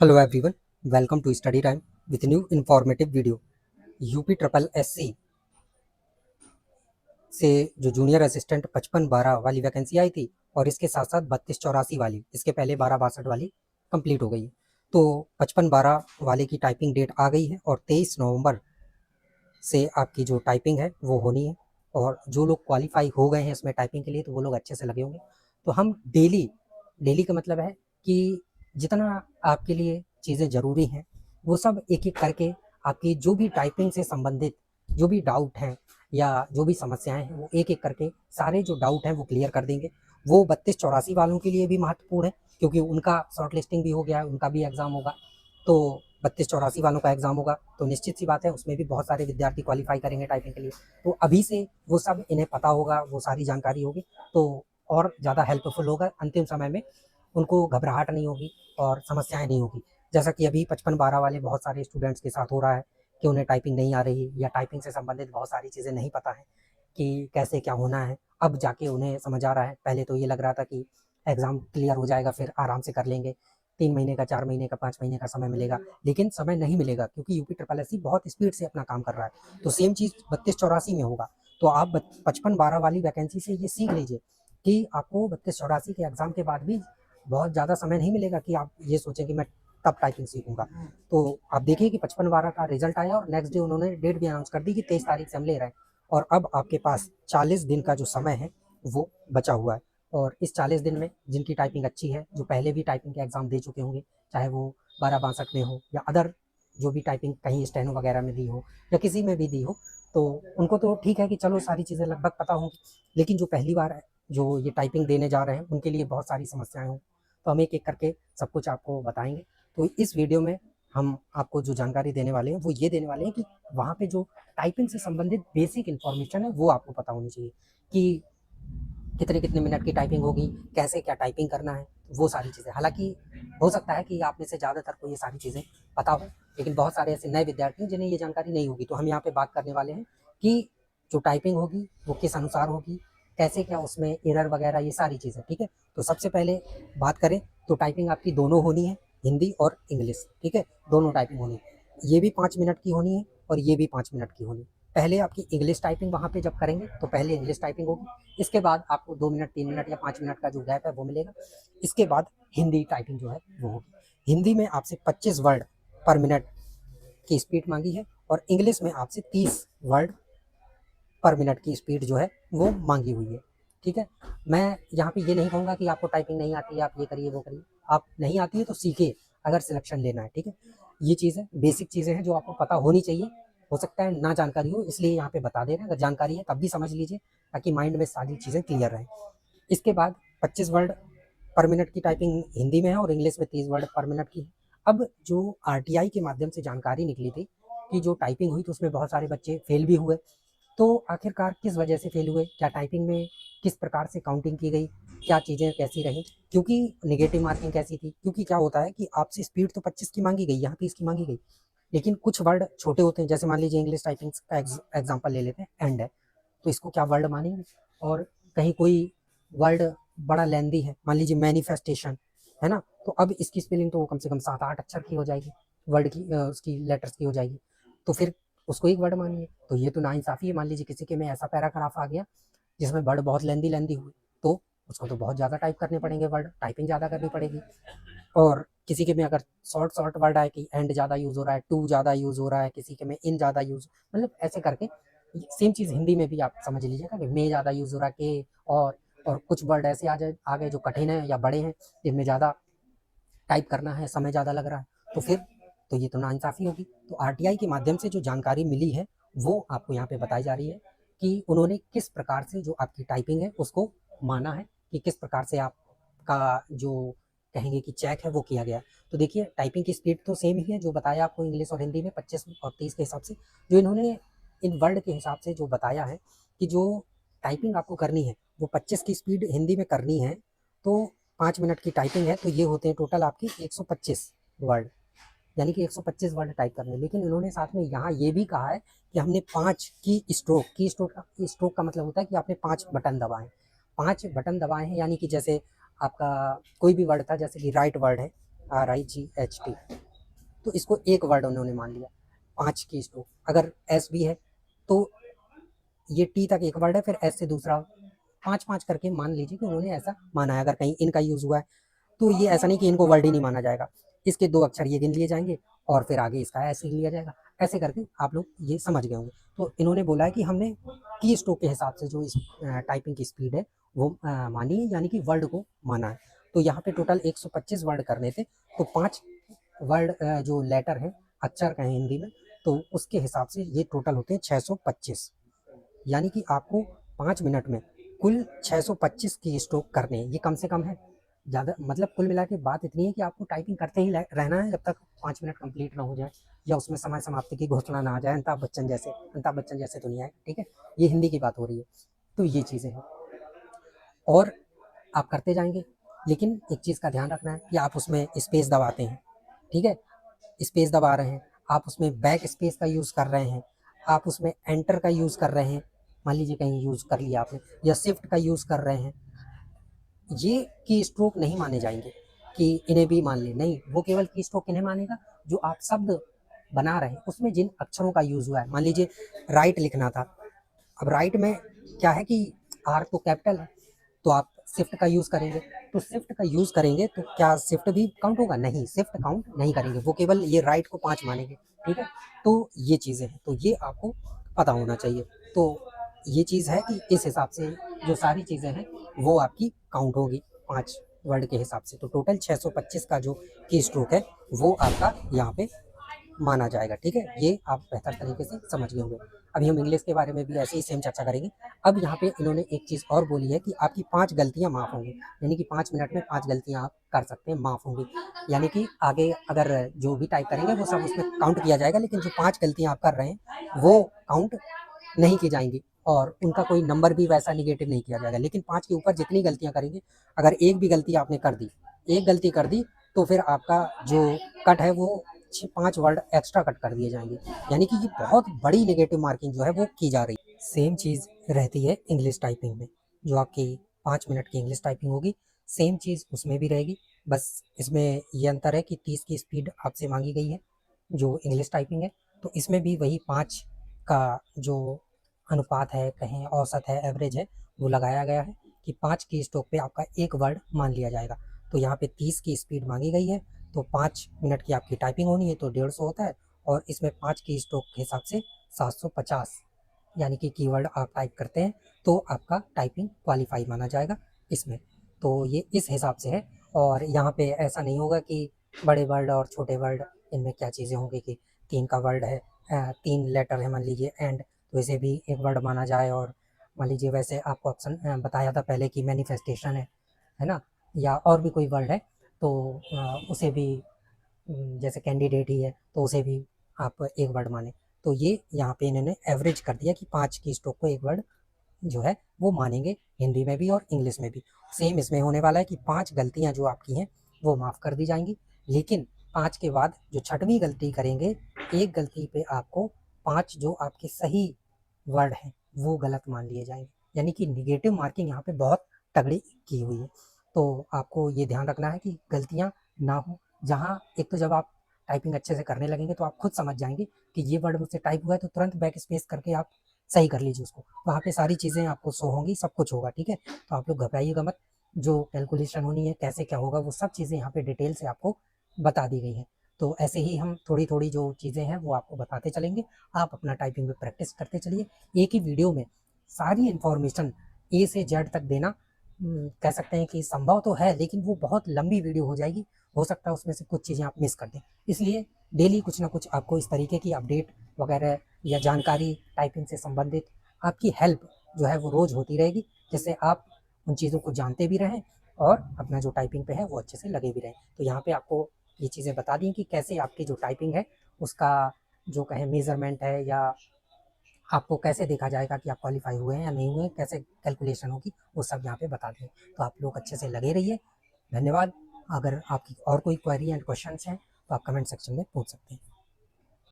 Hello everyone, welcome to study time with new informative video. UP triple SC से जो junior assistant 55-12 वाली vacancy आई थी और इसके साथ साथ 32-84 वाली, इसके पहले 12-62 वाली कंप्लीट हो गई। तो 55-12 वाले की टाइपिंग डेट आ गई है और 23 नवंबर से आपकी जो टाइपिंग है वो होनी है। और जो लोग क्वालिफाई हो गए हैं इसमें टाइपिंग के लिए तो वो लोग अच्छे से लगे होंगे। तो हम डेली डेली का मतलब है कि जितना आपके लिए चीज़ें ज़रूरी हैं वो सब एक एक करके आपकी जो भी टाइपिंग से संबंधित जो भी डाउट हैं या जो भी समस्याएं हैं वो एक एक करके सारे जो डाउट हैं वो क्लियर कर देंगे। वो 32-84 वालों के लिए भी महत्वपूर्ण है क्योंकि उनका शॉर्ट लिस्टिंग भी हो गया है, उनका भी एग्ज़ाम होगा। तो 32-84 वालों का एग्ज़ाम होगा तो निश्चित सी बात है उसमें भी बहुत सारे विद्यार्थी क्वालिफाई करेंगे टाइपिंग के लिए। तो अभी से वो सब इन्हें पता होगा, वो सारी जानकारी होगी तो और ज़्यादा हेल्पफुल होगा। अंतिम समय में उनको घबराहट नहीं होगी और समस्याएं नहीं होगी। जैसा कि अभी 55-12 वाले बहुत सारे स्टूडेंट्स के साथ हो रहा है कि उन्हें टाइपिंग नहीं आ रही या टाइपिंग से संबंधित बहुत सारी चीज़ें नहीं पता है कि कैसे क्या होना है। अब जाके उन्हें समझ आ रहा है। पहले तो ये लग रहा था कि एग्ज़ाम क्लियर हो जाएगा फिर आराम से कर लेंगे, 3 महीने का, 4 महीने का, 5 महीने का समय मिलेगा। लेकिन समय नहीं मिलेगा क्योंकि यूपी ट्रिपल एस बहुत स्पीड से अपना काम कर रहा है। तो सेम चीज़ 32-84 में होगा। तो आप 55-12 वाली वैकेंसी से ये सीख लीजिए कि आपको 32-84 के एग्ज़ाम के बाद भी बहुत ज़्यादा समय नहीं मिलेगा कि आप ये सोचें कि मैं तब टाइपिंग सीखूंगा। तो आप देखिए कि 55-12 का रिजल्ट आया और नेक्स्ट डे उन्होंने डेट भी अनाउंस कर दी कि 23 तारीख से हम ले रहे हैं। और अब आपके पास 40 दिन का जो समय है वो बचा हुआ है। और इस 40 दिन में जिनकी टाइपिंग अच्छी है, जो पहले भी टाइपिंग के एग्ज़ाम दे चुके होंगे, चाहे वो 12-62 में हो या अदर जो भी टाइपिंग कहीं स्टेनो वगैरह में दी हो या किसी में भी दी हो, तो उनको तो ठीक है कि चलो सारी चीज़ें लगभग पता होंगी। लेकिन जो पहली बार जो ये टाइपिंग देने जा रहे हैं उनके लिए बहुत सारी समस्याएं हों। तो हम एक एक करके सब कुछ आपको बताएंगे। तो इस वीडियो में हम आपको जो जानकारी देने वाले हैं वो ये देने वाले हैं कि वहाँ पे जो टाइपिंग से संबंधित बेसिक इन्फॉर्मेशन है वो आपको पता होनी चाहिए कि कितने कितने मिनट की टाइपिंग होगी, कैसे क्या टाइपिंग करना है, वो सारी चीज़ें। हालांकि हो सकता है कि आप में से ज़्यादातर को ये सारी चीज़ें पता हो, लेकिन बहुत सारे ऐसे नए विद्यार्थी हैं जिन्हें ये जानकारी नहीं होगी। तो हम यहाँ पे बात करने वाले हैं कि जो टाइपिंग होगी वो किस अनुसार होगी, कैसे क्या उसमें एरर वगैरह, ये सारी चीज़ें। ठीक है, तो सबसे पहले बात करें तो टाइपिंग आपकी दोनों होनी है, हिंदी और इंग्लिश। ठीक है, दोनों टाइपिंग होनी है। ये भी 5 मिनट की होनी है और ये भी 5 मिनट की होनी है। पहले आपकी इंग्लिश टाइपिंग वहाँ पे जब करेंगे तो पहले इंग्लिश टाइपिंग होगी, इसके बाद आपको 2 मिनट, 3 मिनट या 5 मिनट का जो गैप है वो मिलेगा। इसके बाद हिंदी टाइपिंग जो है वो होगी। हिंदी में आपसे 25 वर्ड पर मिनट की स्पीड मांगी है और इंग्लिश में आपसे 30 वर्ड पर मिनट की स्पीड जो है वो मांगी हुई है। ठीक है, मैं यहाँ पे ये नहीं कहूँगा कि आपको टाइपिंग नहीं आती है आप ये करिए वो करिए। आप नहीं आती है तो सीखिए अगर सिलेक्शन लेना है। ठीक है, ये चीज़ें बेसिक चीज़ें हैं जो आपको पता होनी चाहिए। हो सकता है ना जानकारी हो, इसलिए यहाँ पे बता दे रहे हैं। अगर जानकारी है तब भी समझ लीजिए ताकि माइंड में सारी चीज़ें क्लियर रहें। इसके बाद 25 वर्ड पर मिनट की टाइपिंग हिंदी में है और इंग्लिश में 30 वर्ड पर मिनट की है। अब जो आरटीआई के माध्यम से जानकारी निकली थी कि जो टाइपिंग हुई तो उसमें बहुत सारे बच्चे फेल भी हुए। तो आखिरकार किस वजह से फेल हुए, क्या टाइपिंग में किस प्रकार से काउंटिंग की गई, क्या चीज़ें कैसी रहीं, क्योंकि नेगेटिव मार्किंग कैसी थी। क्योंकि क्या होता है कि आपसे स्पीड तो 25 की मांगी गई, यहाँ 30 की मांगी गई, लेकिन कुछ वर्ड छोटे होते हैं। जैसे मान लीजिए इंग्लिश टाइपिंग का एग्जाम्पल ले लेते हैं, एंड है तो इसको क्या वर्ड मानेंगे। और कहीं कोई वर्ड बड़ा लेंदी है, मान लीजिए मैनिफेस्टेशन है ना, तो अब इसकी स्पेलिंग तो कम से कम 7-8 अक्षर की हो जाएगी, वर्ड की उसकी लेटर्स की हो जाएगी। तो फिर उसको एक वर्ड मानिए, तो ये तो नाइंसाफ़ी है। मान लीजिए किसी के में ऐसा पैराग्राफ आ गया जिसमें वर्ड बहुत लेंदी लेंदी हुई, तो उसको तो बहुत ज़्यादा टाइप करने पड़ेंगे, वर्ड टाइपिंग ज़्यादा करनी पड़ेगी। और किसी के में अगर शॉर्ट शॉर्ट वर्ड आए कि एंड ज़्यादा यूज़ हो रहा है, टू ज़्यादा यूज़ हो रहा है, किसी के में इन ज़्यादा यूज़, मतलब ऐसे करके सेम चीज़ हिंदी में भी आप समझ लीजिएगा कि में ज़्यादा यूज़ हो रहा है, के और कुछ वर्ड ऐसे आ गए जो कठिन है या बड़े हैं, जिनमें ज़्यादा टाइप करना है, समय ज़्यादा लग रहा है, तो फिर तो ये तो नाइंसाफ़ी होगी। तो आरटीआई के माध्यम से जो जानकारी मिली है वो आपको यहाँ पे बताई जा रही है कि उन्होंने किस प्रकार से जो आपकी टाइपिंग है उसको माना है, कि किस प्रकार से आपका जो कहेंगे कि चेक है वो किया गया है। तो देखिए टाइपिंग की स्पीड तो सेम ही है जो बताया आपको इंग्लिश और हिंदी में 25 और 30 के हिसाब से। जो इन्होंने इन वर्ड के हिसाब से जो बताया है कि जो टाइपिंग आपको करनी है वो 25 की स्पीड हिंदी में करनी है, तो 5 मिनट की टाइपिंग है तो ये होते हैं टोटल आपकी 125 वर्ड, यानी कि 125 वर्ड टाइप करने। लेकिन इन्होंने साथ में यहाँ ये भी कहा है कि हमने 5 की स्ट्रोक का मतलब होता है कि आपने 5 बटन दबाए, 5 बटन दबाए हैं। यानी कि जैसे आपका कोई भी वर्ड था, जैसे कि राइट वर्ड है, RIGHT। तो इसको एक वर्ड उन्होंने मान लिया, 5 की स्ट्रोक। अगर एस भी है तो ये टी तक एक वर्ड है, फिर एस से दूसरा, 5-5 करके मान लीजिए कि उन्होंने ऐसा माना है। अगर कहीं इनका यूज़ हुआ है तो ये ऐसा नहीं कि इनको वर्ड ही नहीं माना जाएगा, इसके 2 अक्षर ये गिन लिए जाएंगे और फिर आगे इसका ऐसे लिया जाएगा। ऐसे करके आप लोग ये समझ गए होंगे। तो इन्होंने बोला है कि हमने की स्ट्रोक के हिसाब से जो इस टाइपिंग की स्पीड है वो मानी है, यानी कि वर्ड को माना है। तो यहाँ पे टोटल 125 वर्ड करने थे, तो 5 वर्ड जो लेटर है, अक्षर का है हिंदी में, तो उसके हिसाब से ये टोटल होते हैं 625। यानी कि आपको 5 मिनट में कुल 625 की स्ट्रोक करने हैं। ये कम से कम है, ज़्यादा मतलब कुल मिला के बात इतनी है कि आपको टाइपिंग करते ही रहना है जब तक 5 मिनट कंप्लीट ना हो जाए या उसमें समय समाप्ति की घोषणा ना आ जाए। अमिताभ बच्चन जैसे तो नहीं आए, ठीक है। ये हिंदी की बात हो रही है। तो ये चीज़ें हैं और आप करते जाएंगे, लेकिन एक चीज़ का ध्यान रखना है कि आप उसमें स्पेस दबाते हैं, ठीक है। स्पेस दबा रहे हैं, आप उसमें बैक स्पेस का यूज़ कर रहे हैं, आप उसमें एंटर का यूज़ कर रहे हैं, मान लीजिए कहीं यूज़ कर लिया आपने, या शिफ्ट का यूज़ कर रहे हैं, ये की स्ट्रोक नहीं माने जाएंगे कि इन्हें भी मान ले। नहीं, वो केवल की स्ट्रोक इन्हें मानेगा जो आप शब्द बना रहे हैं उसमें जिन अक्षरों का यूज़ हुआ है। मान लीजिए राइट लिखना था, अब राइट में क्या है कि आर तो कैपिटल है, तो आप शिफ्ट का यूज़ करेंगे। तो शिफ्ट का यूज़ करेंगे तो क्या शिफ्ट भी काउंट होगा? नहीं, शिफ्ट काउंट नहीं करेंगे, वो केवल ये राइट को 5 मानेंगे, ठीक है। तो ये चीज़ें हैं, तो ये आपको पता होना चाहिए। तो ये चीज़ है कि इस हिसाब से जो सारी चीज़ें हैं वो आपकी काउंट होगी 5 वर्ड के हिसाब से। तो टोटल 625 का जो की स्ट्रोक है वो आपका यहाँ पे माना जाएगा, ठीक है। ये आप बेहतर तरीके से समझ गए होंगे। अभी हम इंग्लिश के बारे में भी ऐसे ही सेम चर्चा करेंगे। अब यहाँ पे इन्होंने एक चीज़ और बोली है कि आपकी 5 गलतियाँ माफ़ होंगी, यानी कि 5 मिनट में 5 गलतियाँ आप कर सकते हैं, माफ़ होंगी। यानी कि आगे अगर जो भी टाइप करेंगे वो सब उसमें काउंट किया जाएगा, लेकिन जो 5 गलतियाँ आप कर रहे हैं वो काउंट नहीं की जाएंगी और उनका कोई नंबर भी वैसा निगेटिव नहीं किया जाएगा। लेकिन 5 के ऊपर जितनी गलतियाँ करेंगे, अगर एक भी गलती आपने कर दी, एक गलती कर दी, तो फिर आपका जो कट है वो 5 वर्ड एक्स्ट्रा कट कर दिए जाएंगे। यानी कि ये बहुत बड़ी नेगेटिव मार्किंग जो है वो की जा रही है। सेम चीज़ रहती है इंग्लिश टाइपिंग में, जो आपकी 5 मिनट की इंग्लिश टाइपिंग होगी, सेम चीज़ उसमें भी रहेगी। बस इसमें ये अंतर है कि 30 की स्पीड आपसे मांगी गई है जो इंग्लिश टाइपिंग है, तो इसमें भी वही 5 का जो अनुपात है, कहें औसत है, एवरेज है, वो लगाया गया है कि 5 की स्ट्रोक पे आपका एक वर्ड मान लिया जाएगा। तो यहाँ पे 30 की स्पीड मांगी गई है, तो 5 मिनट की आपकी टाइपिंग होनी है तो 150 होता है, और इसमें 5 की स्ट्रोक के हिसाब से 750 यानी कि कीवर्ड आप टाइप करते हैं तो आपका टाइपिंग क्वालिफाई माना जाएगा इसमें। तो ये इस हिसाब से है। और यहाँ पे ऐसा नहीं होगा कि बड़े वर्ड और छोटे वर्ड, इनमें क्या चीज़ें होंगी कि 3 का वर्ड है, 3 लेटर है मान लीजिए एंड, तो इसे भी एक वर्ड माना जाए। और मान लीजिए वैसे आपको ऑप्शन बताया था पहले कि मैनिफेस्टेशन है ना, या और भी कोई वर्ड है तो उसे भी जैसे कैंडिडेट ही है तो उसे भी आप एक वर्ड माने। तो ये यहाँ पे इन्होंने एवरेज कर दिया कि 5 की स्ट्रोक को एक वर्ड जो है वो मानेंगे, हिंदी में भी और इंग्लिश में भी। सेम इसमें होने वाला है कि 5 गलतियाँ जो आपकी हैं वो माफ़ कर दी जाएंगी, लेकिन 5 के बाद जो छठवीं गलती करेंगे, एक गलती पे आपको 5 जो आपके सही वर्ड हैं वो गलत मान लिए जाएंगे। यानी कि निगेटिव मार्किंग यहाँ पे बहुत तगड़ी की हुई है। तो आपको ये ध्यान रखना है कि गलतियाँ ना हो। जहाँ एक तो जब आप टाइपिंग अच्छे से करने लगेंगे तो आप खुद समझ जाएंगे कि ये वर्ड मुझसे टाइप हुआ है, तो तुरंत बैक स्पेस करके आप सही कर लीजिए उसको। वहाँ पे सारी चीज़ें आपको शो होंगी, सब कुछ होगा, ठीक है। तो आप लोग घबराइएगा मत, जो कैलकुलेशन होनी है, कैसे क्या होगा, वो सब चीज़ें यहाँ पे डिटेल से आपको बता दी गई हैं। तो ऐसे ही हम थोड़ी थोड़ी जो चीज़ें हैं वो आपको बताते चलेंगे। आप अपना टाइपिंग में प्रैक्टिस करते चलिए। एक ही वीडियो में सारी इन्फॉर्मेशन ए से जेड तक देना कह सकते हैं कि संभव तो है, लेकिन वो बहुत लंबी वीडियो हो जाएगी। हो सकता है उसमें से कुछ चीज़ें आप मिस कर दें। इसलिए डेली कुछ ना कुछ आपको इस तरीके की अपडेट वगैरह या जानकारी टाइपिंग से संबंधित आपकी हेल्प जो है वो रोज़ होती रहेगी, जिससे आप उन चीज़ों को जानते भी रहें और अपना जो टाइपिंग पे है वो अच्छे से लगे भी रहें। तो यहाँ पे आपको ये चीज़ें बता दी कि कैसे आपकी जो टाइपिंग है उसका जो कहें मेज़रमेंट है, या आपको कैसे देखा जाएगा कि आप क्वालिफाई हुए हैं या नहीं हुए हैं, कैसे कैलकुलेशन होगी, वो सब यहाँ पे बता दें। तो आप लोग अच्छे से लगे रहिए। धन्यवाद। अगर आपकी और कोई क्वेरी एंड क्वेश्चंस हैं तो आप कमेंट सेक्शन में पूछ सकते हैं।